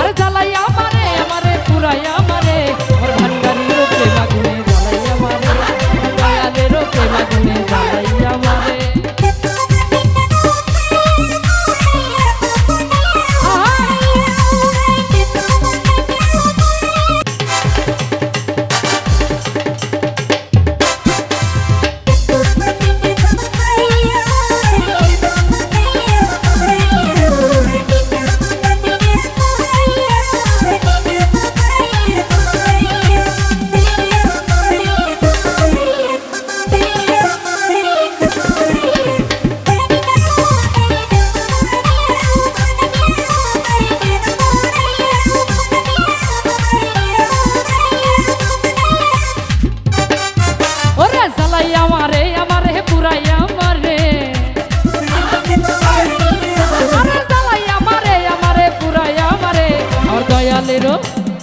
আরে জ্বালাইয়া আমারে আমারে পুরাইয়া আমারে আমার ভান্ডারির প্রেম আগুনে জ্বালাইয়া আমারে দয়ালের প্রেম আগুনে জ্বালাইয়া আমারে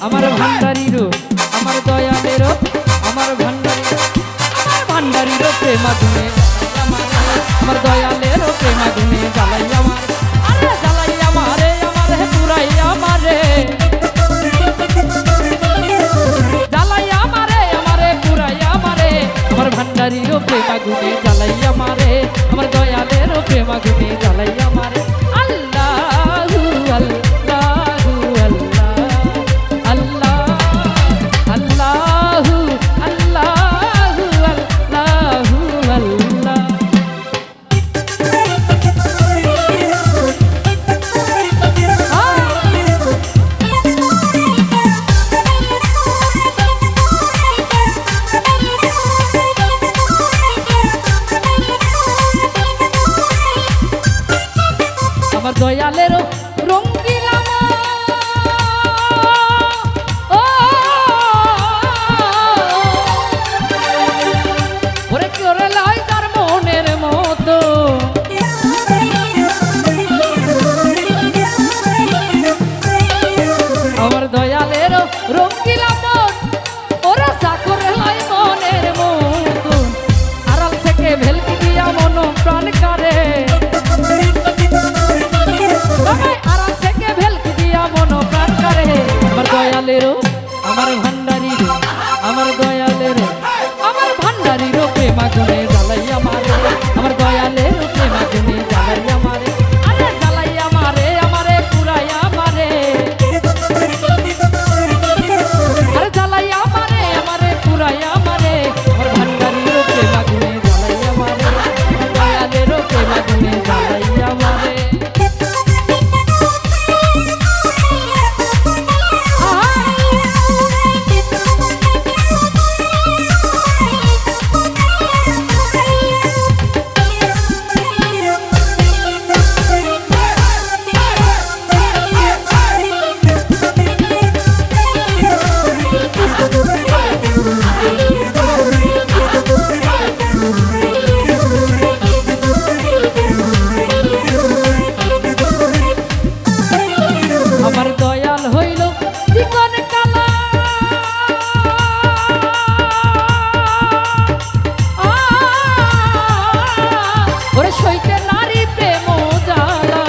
আমার ভান্ডারিরো আমার দয়ালেরো আমার ভান্ডারিরো প্রেম আগুনে আমার দয়ালেরো প্রেম আগুনে জ্বালাইয়া আমার আরে জ্বালাইয়া আমারে আমারে পুরাইয়া আমারে জ্বালাইয়া আমারে আমারে পুরাইয়া আমারে আমার ভান্ডারিরো প্রেম আগুনে জ্বালাইয়া আমারে আমার দয়ালেরো প্রেম আগুনে জ্বালাইয়া আমারে আল্লাহু আল্লাহু আমার দয়ালের রঙ্গিলা ওরে কি ওরে লাই তার মনের মতো আমার দয়ালের রঙ্গিলা মন ওরা চাকর লাই মনের মতো আড়াল থেকে ভেলকি দিয়া মন প্রাণ করে আড়াল থেকে ভেলকি দিয়া মন প্রাণ করে আমার দয়ালেরও আমার ভান্ডারিরও আমার দয়ালেরও আমার ভান্ডারিরও প্রেম আগুনে জ্বালাইয়া মারে আমার দয়ালেরও প্রেম আগুনে জ্বালাইয়া মারে আরে জ্বালাইয়া মারে আমারে পুরাইয়া মারে আরে জ্বালাইয়া মারে আমারে পুরাইয়া মারে আমার ভান্ডারিরও প্রেম আগুনে জ্বালাইয়া মারে আমার দয়ালেরও প্রেম আগুনে জ্বালাইয়া মারে আমার দয়াল হইল চিকন কালা ওরে সইতে নারী প্রেম জ্বালা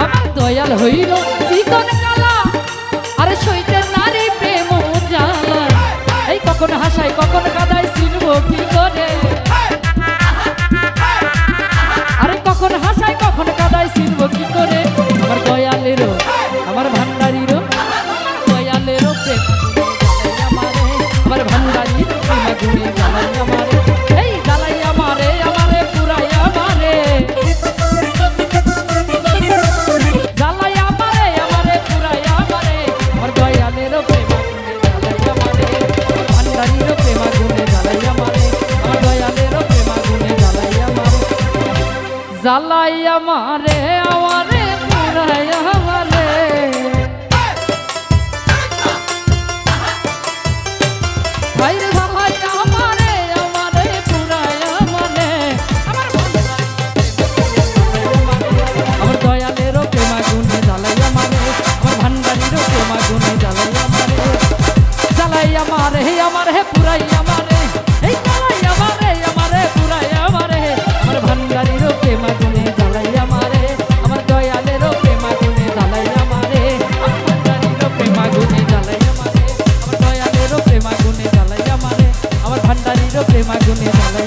আমার দয়াল হইল চিকন কালা আরে সইতে নারী প্রেম জ্বালা এই কখন হাসাই কখন কাদাই চিনবো কি করে আরে কখন হাসাই কখন কাদাই চিনবো কি করে আমার দয়ালেরও আমার ভান্ডারিরও দয়ালেরও প্রেম আমারে আমার ভান্ডারির প্রেম আগুনে জ্বালাইয়া মারে এই জ্বালাইয়া মারে আমারে পুরাইয়া মারে জ্বালাইয়া মারে আমারে পুরাইয়া মারে আমার দয়ালেরও প্রেম আগুনে জ্বালাইয়া মারে ভান্ডারিরও প্রেম আগুনে জ্বালাইয়া মারে আমার দয়ালেরও প্রেম আগুনে জ্বালাইয়া মারে জ্বালাইয়া মারে আমারে পুরাইয়া মারে ভাইরে জ্বালাইয়া মারে আমারে পুরাইয়া মারে আমার দয়ালেরও প্রেম আগুনে জ্বালাইয়া মারে আমার ভান্ডারিরও প্রেম আগুনে জ্বালাইয়া মারে জ্বালাইয়া মারে আমার হে পুরাইয়া মারে ভান্ডারিরও প্রেমাগুনে জ্বালাইয়া